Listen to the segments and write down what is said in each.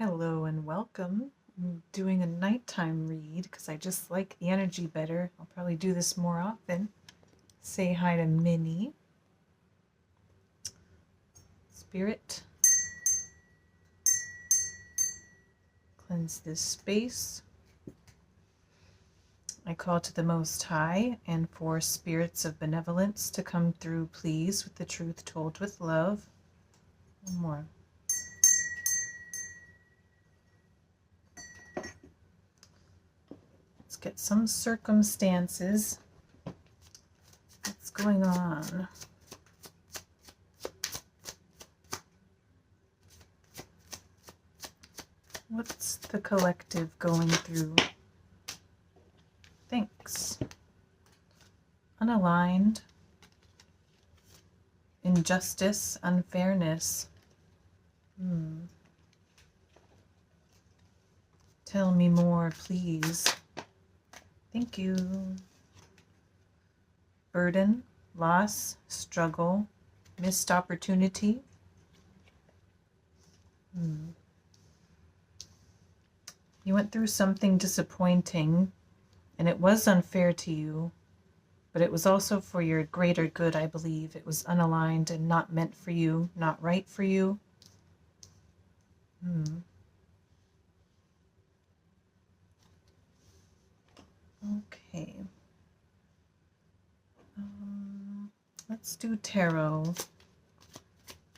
Hello and welcome. I'm doing a nighttime read because I just like the energy better. I'll probably do this more often. Say hi to Minnie. Spirit, cleanse this space. I call to the Most High and for spirits of benevolence to come through, please, with the truth told with love. One more. Let's get some circumstances. What's going on? What's the collective going through? Thanks. Unaligned. Injustice, unfairness. Tell me more, please. Thank you. Burden, loss, struggle, missed opportunity. You went through something disappointing, and it was unfair to you, but it was also for your greater good, I believe. It was unaligned and not meant for you, not right for you. Okay. Let's do tarot.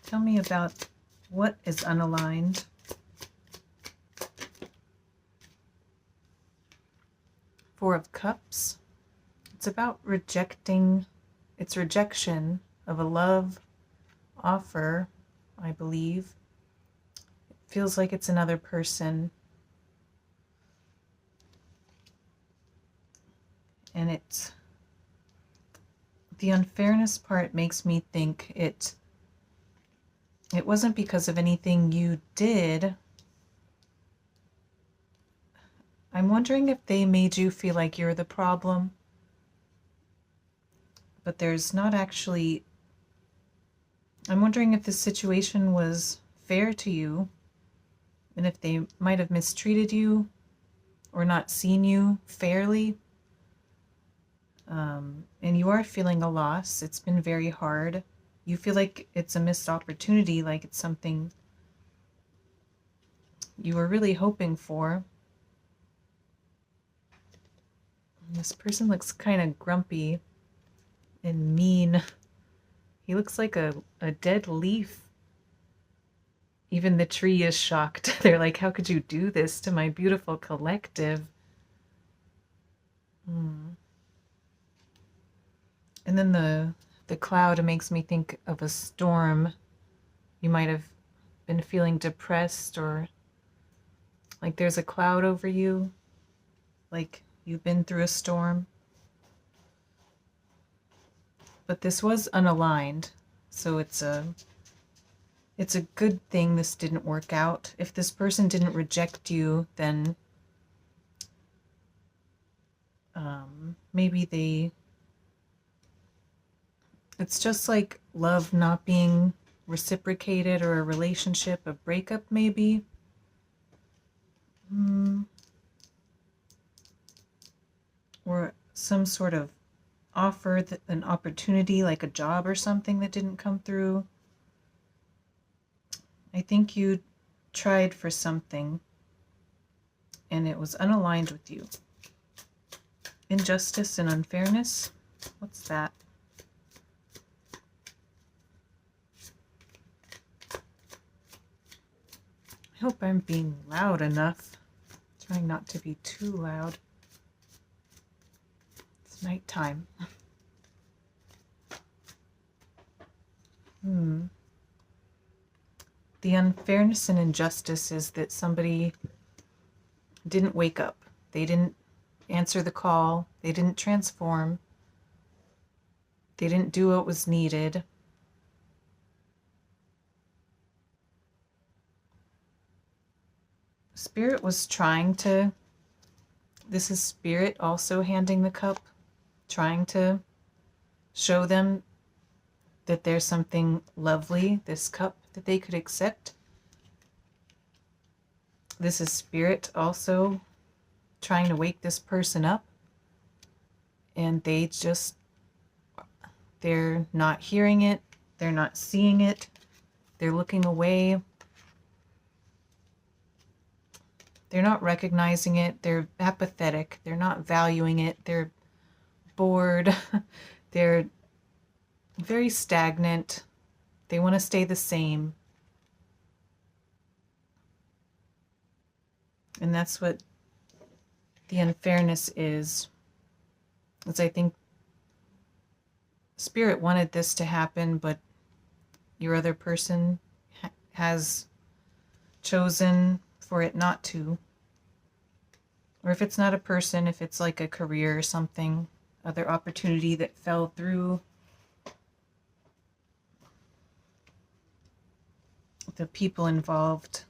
Tell me about what is unaligned. Four of Cups. It's about rejecting, it's rejection of a love offer, I believe. It feels like it's another person. And it's, the unfairness part makes me think it wasn't because of anything you did. I'm wondering if they made you feel like you're the problem, but there's not actually. I'm wondering if the situation was fair to you and if they might have mistreated you or not seen you fairly. And you are feeling a loss. It's been very hard. You feel like it's a missed opportunity, like it's something you were really hoping for. This person looks kind of grumpy and mean. He looks like a dead leaf. Even the tree is shocked. They're like, how could you do this to my beautiful collective? And then the cloud makes me think of a storm. You might have been feeling depressed or like there's a cloud over you, like you've been through a storm. But this was unaligned, so it's a good thing this didn't work out. If this person didn't reject you, then maybe it's just like love not being reciprocated, or a relationship, a breakup maybe. Or some sort of offer, an opportunity like a job or something that didn't come through. I think you tried for something and it was unaligned with you. Injustice and unfairness. What's that? I hope I'm being loud enough. Trying not to be too loud. It's nighttime. The unfairness and injustice is that somebody didn't wake up. They didn't answer the call. They didn't transform. They didn't do what was needed. Spirit was trying to, this is Spirit also handing the cup, trying to show them that there's something lovely, this cup, that they could accept. This is spirit also trying to wake this person up, and they're not hearing it, they're not seeing it, they're looking away, they're not recognizing it, they're apathetic, they're not valuing it, they're bored, they're very stagnant, they want to stay the same. And that's what the unfairness is I think Spirit wanted this to happen, but your other person has chosen for it not to. Or if it's not a person, if it's like a career or something, other opportunity that fell through, the people involved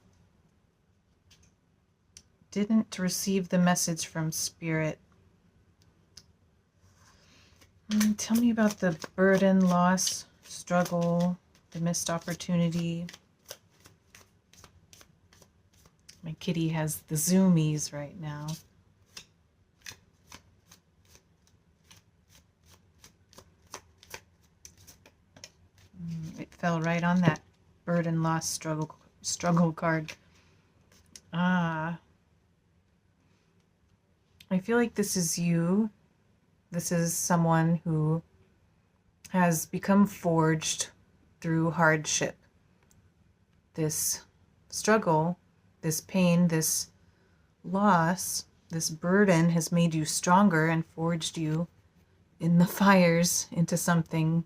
didn't receive the message from Spirit. Tell me about the burden, loss, struggle, the missed opportunity. My kitty has the zoomies right now. It fell right on that burden, loss, struggle card. I feel like this is you. This is someone who has become forged through hardship. This struggle, this pain, this loss, this burden has made you stronger and forged you in the fires into something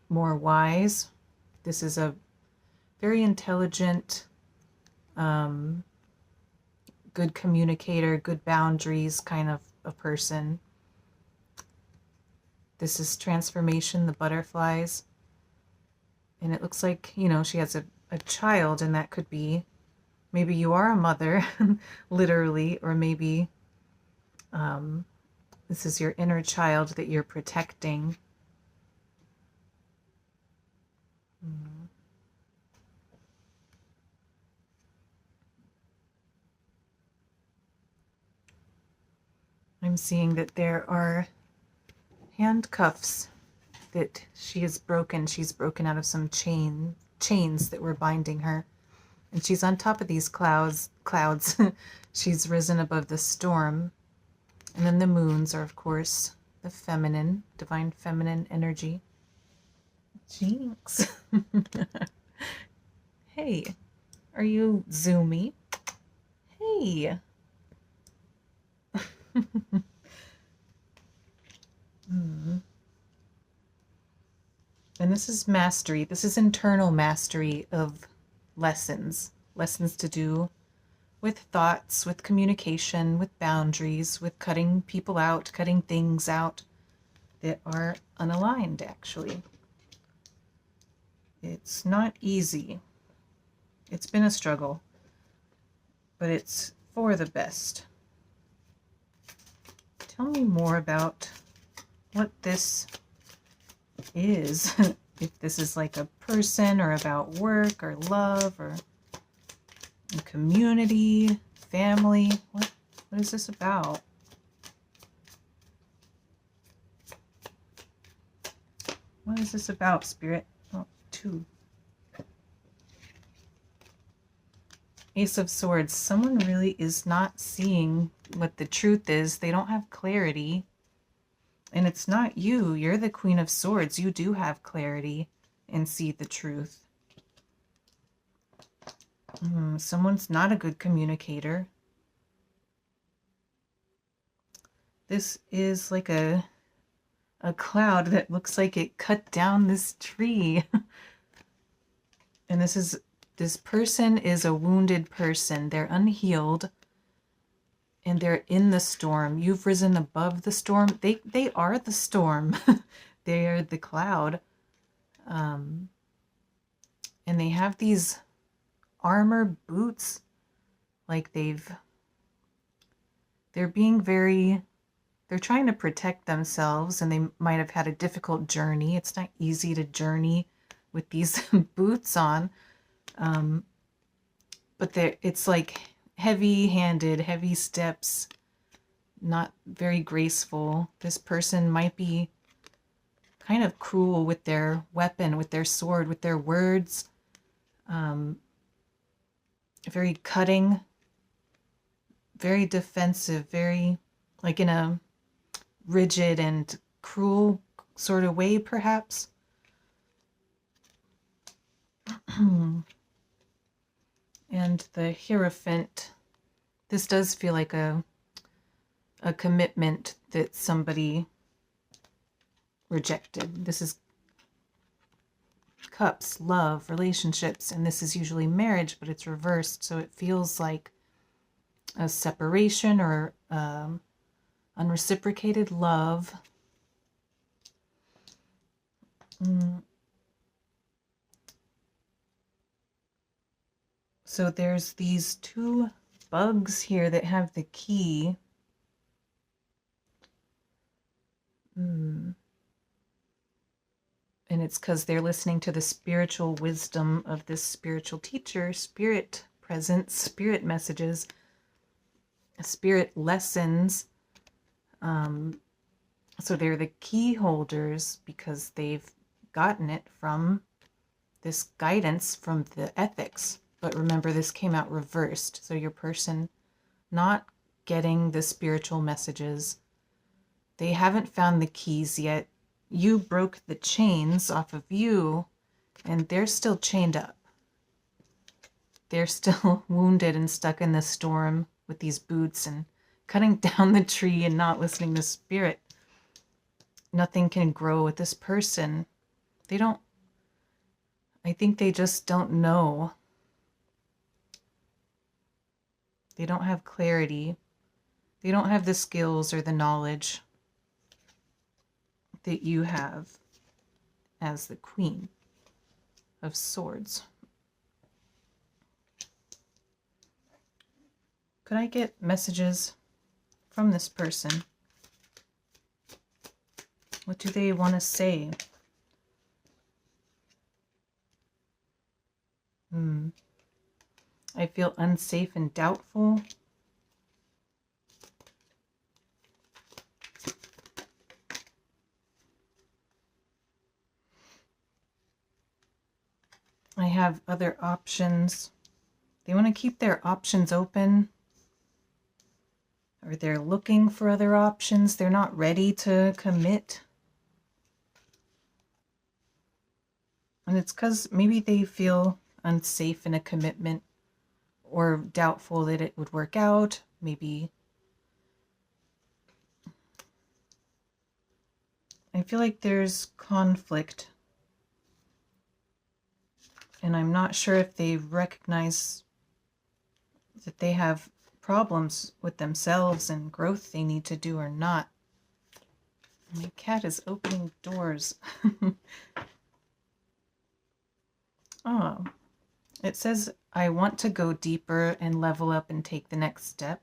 more wise. This is a very intelligent, good communicator, good boundaries kind of a person. This is transformation, the butterflies. And it looks like, she has a child, and that could be, maybe you are a mother, literally, or maybe this is your inner child that you're protecting. I'm seeing that there are handcuffs that she has broken. She's broken out of some chains that were binding her. And she's on top of these clouds. She's risen above the storm. And then the moons are, of course, the feminine, divine feminine energy. Jinx. Hey, are you zoomy? Hey. And this is mastery. This is internal mastery of lessons to do with thoughts, with communication, with boundaries, with cutting people out, cutting things out that are unaligned, actually. It's not easy. It's been a struggle, but it's for the best. Tell me more about what this is. If this is like a person, or about work, or love, or a community, family. What is this about? What is this about, Spirit? Oh, 2. Ace of Swords. Someone really is not seeing what the truth is. They don't have clarity. And it's not you. You're the Queen of Swords. You do have clarity and see the truth. Someone's not a good communicator. This is like a cloud that looks like it cut down this tree. And this person is a wounded person. They're unhealed. And they're in the storm. You've risen above the storm. They are the storm. They are the cloud. And they have these armor boots. Like they're trying to protect themselves, and they might have had a difficult journey. It's not easy to journey with these boots on. but it's like heavy-handed, heavy steps, not very graceful. This person might be kind of cruel with their weapon, with their sword, with their words. Very cutting, very defensive, very like in a rigid and cruel sort of way, perhaps. And the Hierophant, this does feel like a commitment that somebody rejected. This is cups, love, relationships, and this is usually marriage, but it's reversed, so it feels like a separation or unreciprocated love. So there's these two bugs here that have the key. And it's because they're listening to the spiritual wisdom of this spiritual teacher, spirit presence, spirit messages, spirit lessons. So they're the key holders because they've gotten it from this guidance from the ethics. But remember, this came out reversed. So your person not getting the spiritual messages, they haven't found the keys yet. You broke the chains off of you, and they're still chained up. They're still wounded and stuck in the storm with these boots and cutting down the tree and not listening to spirit. Nothing can grow with this person. I think they just don't know. They don't have clarity. They don't have the skills or the knowledge that you have as the Queen of Swords. Could I get messages from this person? What do they want to say? I feel unsafe and doubtful. I have other options. They want to keep their options open. Or they're looking for other options. They're not ready to commit. And it's because maybe they feel unsafe in a commitment or doubtful that it would work out. Maybe I feel like there's conflict. And I'm not sure if they recognize that they have problems with themselves and growth they need to do or not. My cat is opening doors. Oh, it says I want to go deeper and level up and take the next step.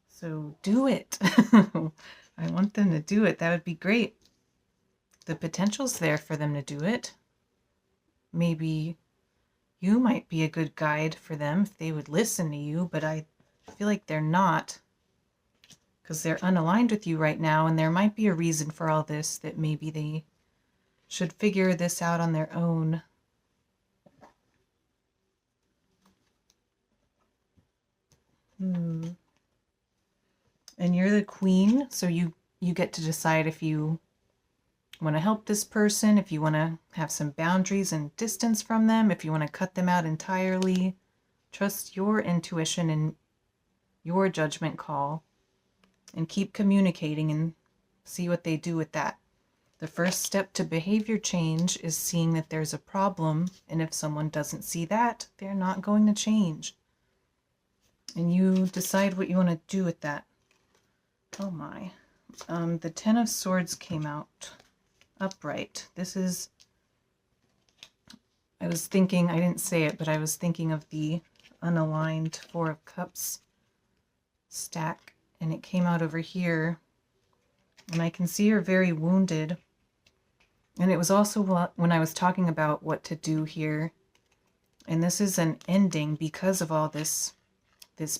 So do it. I want them to do it. That would be great. The potential's there for them to do it. Maybe you might be a good guide for them if they would listen to you, but I feel like they're not, because they're unaligned with you right now, and there might be a reason for all this, that maybe they should figure this out on their own. And you're the Queen, so you get to decide if you want to help this person, if you want to have some boundaries and distance from them, if you want to cut them out entirely. Trust your intuition and your judgment call, and keep communicating and see what they do with that. The first step to behavior change is seeing that there's a problem, and if someone doesn't see that, they're not going to change. And you decide what you want to do with that. Oh my. The Ten of Swords came out upright. This is, I was thinking, I didn't say it, but I was thinking of the unaligned Four of Cups stack, and it came out over here. And I can see you're very wounded. And it was also when I was talking about what to do here, And this is an ending because of all this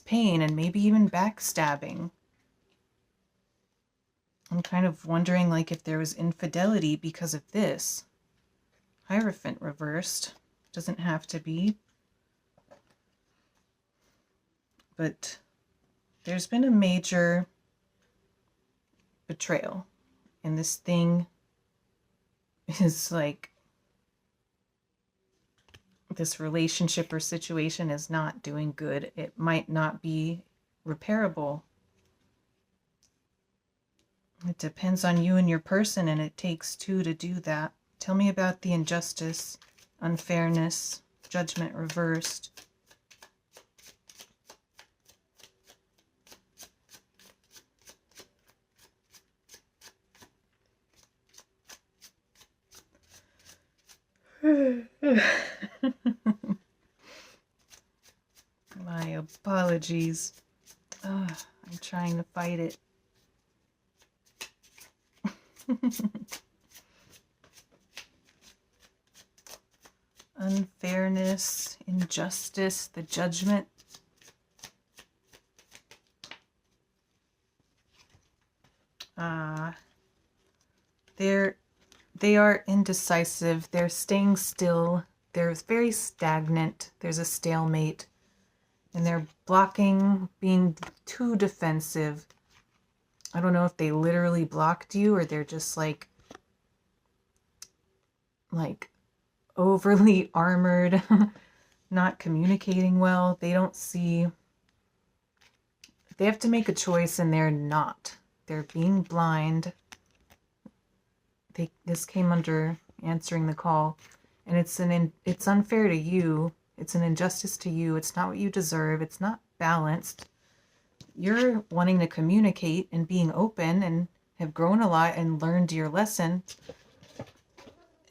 pain and maybe even backstabbing. I'm kind of wondering like if there was infidelity because of this. Hierophant reversed. Doesn't have to be. But there's been a major betrayal. And this thing is like, this relationship or situation is not doing good. It might not be repairable. It depends on you and your person, and it takes two to do that. Tell me about the injustice, unfairness, judgment reversed. My apologies. I'm trying to fight it. Unfairness, injustice, the judgment. They are indecisive. They're staying still. They're very stagnant. There's a stalemate. And they're blocking, being too defensive. I don't know if they literally blocked you or they're just like overly armored, not communicating well. They don't see. They have to make a choice and they're not. They're being blind. This came under answering the call, and it's unfair to you. It's an injustice to you. It's not what you deserve. It's not balanced. You're wanting to communicate and being open and have grown a lot and learned your lesson.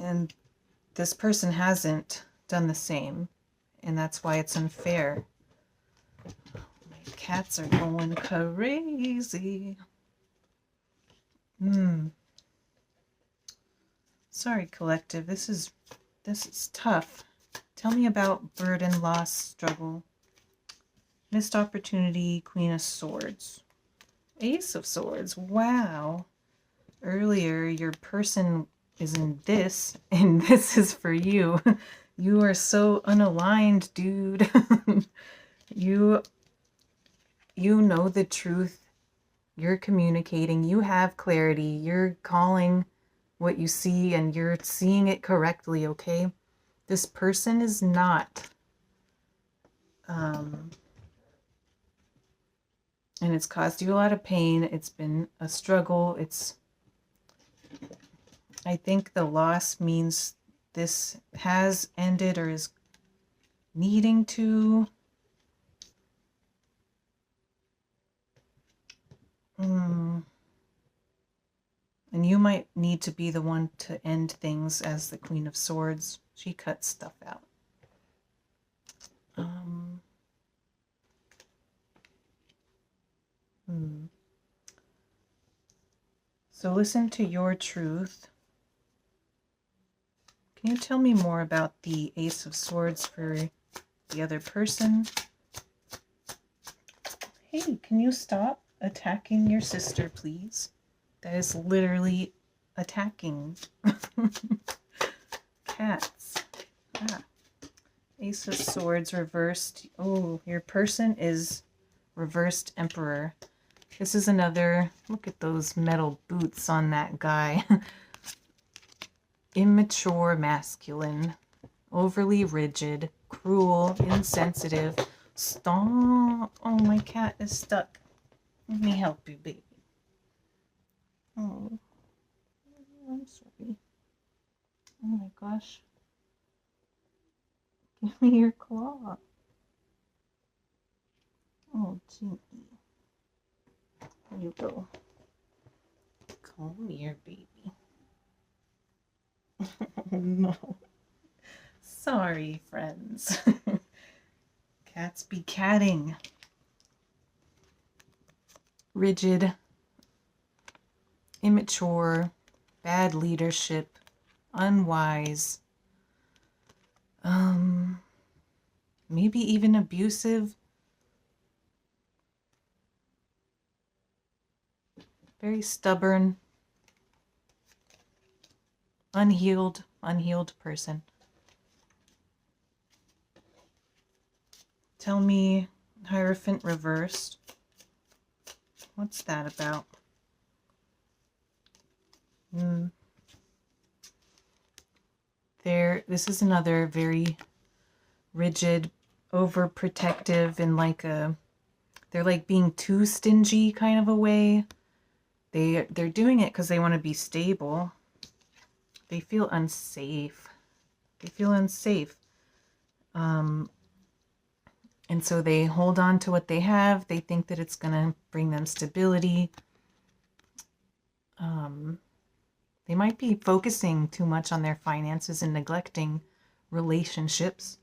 And this person hasn't done the same. And that's why it's unfair. My cats are going crazy. Sorry, collective. This is tough. Tell me about burden, loss, struggle. Missed opportunity, Queen of Swords. Ace of Swords. Wow. Earlier, your person is in this, and this is for you. You are so unaligned, dude. You know the truth. You're communicating. You have clarity. You're calling what you see, and you're seeing it correctly, okay? This person is not. And it's caused you a lot of pain. It's been a struggle. I think the loss means this has ended or is needing to. And you might need to be the one to end things as the Queen of Swords. She cuts stuff out. So listen to your truth. Can you tell me more about the Ace of Swords for the other person? Hey, can you stop attacking your sister, please? That is literally attacking. Cats. Ace of Swords reversed. Oh, your person is reversed Emperor. This is another, look at those metal boots on that guy. Immature masculine, overly rigid, cruel, insensitive. Stop. Oh, my cat is stuck. Let me help you, baby. Oh, I'm sorry. Oh my gosh. Give me your claw. Oh, gee. There you go. Come here, baby. Oh, no. Sorry, friends. Cats be catting. Rigid, immature, bad leadership, unwise. maybe even abusive. Very stubborn, unhealed person. Tell me, Hierophant reversed. What's that about? This is another very rigid, overprotective, and they're like being too stingy kind of a way. They're doing it because they want to be stable. They feel unsafe. And so they hold on to what they have. They think that it's going to bring them stability. They might be focusing too much on their finances and neglecting relationships.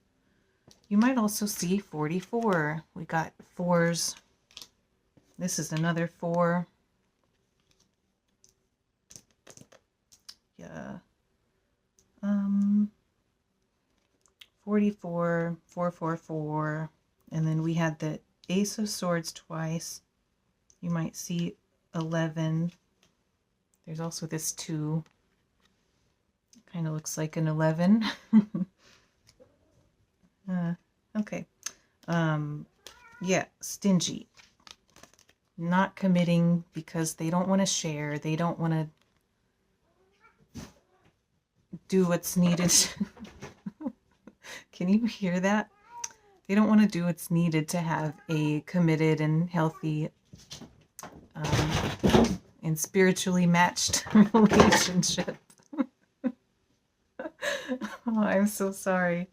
You might also see 44. We got 4s. This is another 4. Yeah. 44, 444. And then we had the Ace of Swords twice. You might see 11. There's also this 2. Kind of looks like an 11. Okay. Yeah, stingy. Not committing because they don't want to share. They don't want to do what's needed. Can you hear that? They don't want to do what's needed to have a committed and healthy and spiritually matched relationship. Oh, I'm so sorry.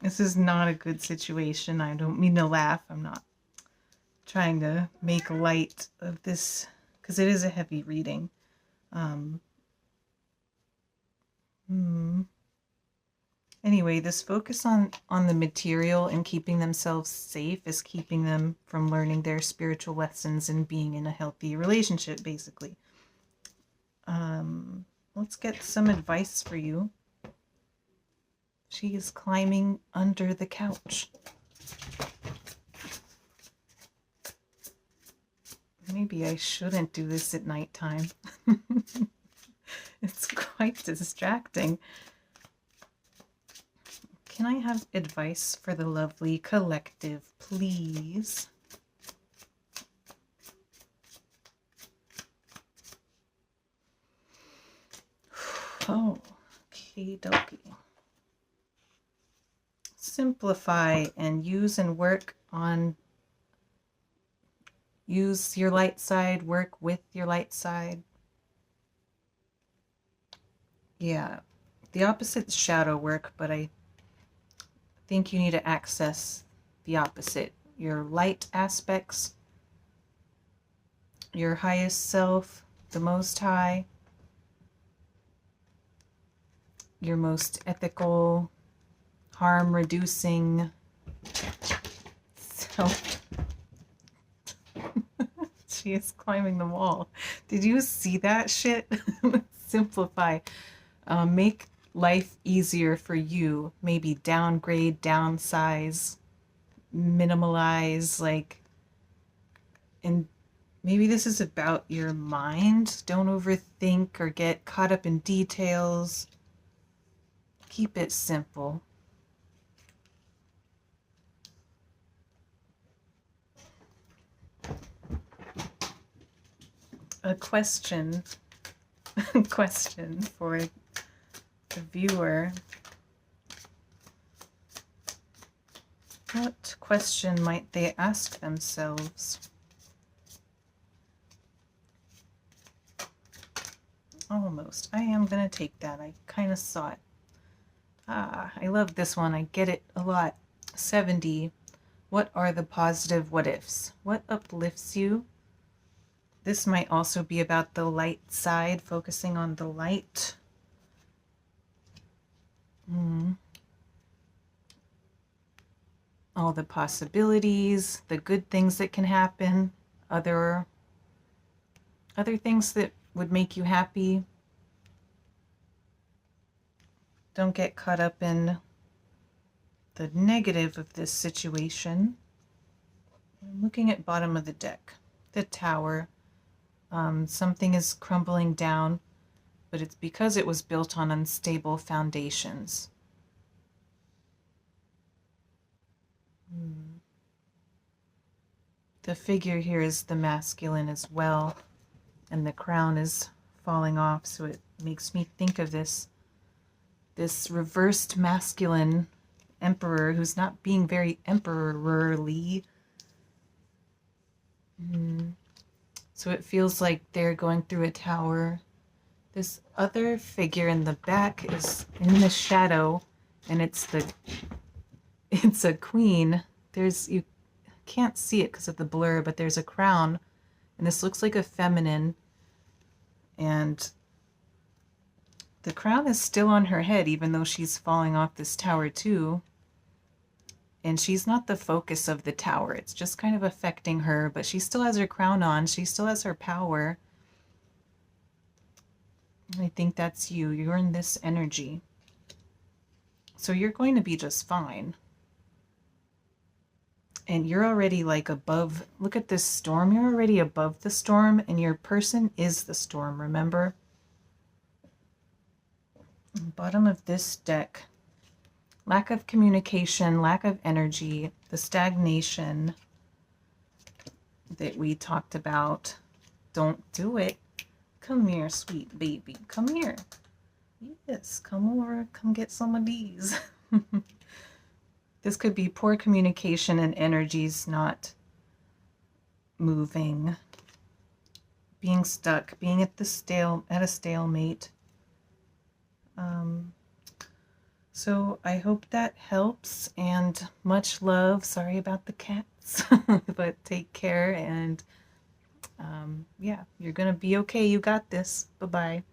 This is not a good situation. I don't mean to laugh. I'm not trying to make light of this because it is a heavy reading. Anyway, this focus on the material and keeping themselves safe is keeping them from learning their spiritual lessons and being in a healthy relationship, basically. Let's get some advice for you. She is climbing under the couch. Maybe I shouldn't do this at nighttime. It's quite distracting. Can I have advice for the lovely collective, please? Oh, okie dokie. Simplify and use your light side, work with your light side. Yeah, the opposite's shadow work, but I think you need to access the opposite. Your light aspects, your highest self, the Most High, your most ethical, harm-reducing self. She is climbing the wall. Did you see that shit? Simplify. Make life easier for you. Maybe downgrade, downsize, minimalize, and maybe this is about your mind. Don't overthink or get caught up in details. Keep it simple. A question for the viewer. What question might they ask themselves? Almost. I am going to take that. I kind of saw it. I love this one. I get it a lot. 70. What are the positive what ifs? What uplifts you? This might also be about the light side, focusing on the light. All the possibilities, the good things that can happen, other things that would make you happy. Don't get caught up in the negative of this situation. I'm looking at bottom of the deck, the Tower. Something is crumbling down, but it's because it was built on unstable foundations. The figure here is the masculine as well, and the crown is falling off, so it makes me think of this reversed masculine emperor who's not being very emperorly. So it feels like they're going through a tower. This other figure in the back is in the shadow, and it's a queen. You can't see it because of the blur, but there's a crown, and this looks like a feminine, and the crown is still on her head even though she's falling off this tower too. And she's not the focus of the tower. It's just kind of affecting her, but she still has her crown on. She still has her power. I think that's you. You're in this energy. So you're going to be just fine. And you're already like above. Look at this storm. You're already above the storm, and your person is the storm, remember? Bottom of this deck. Lack of communication, lack of energy, the stagnation that we talked about. Don't do it. Come here, sweet baby. Come here. Yes, come over. Come get some of these. This could be poor communication and energies not moving. Being stuck, being at a stalemate. So I hope that helps, and much love. Sorry about the cats, but take care, and yeah, you're gonna be okay. You got this. Bye-bye.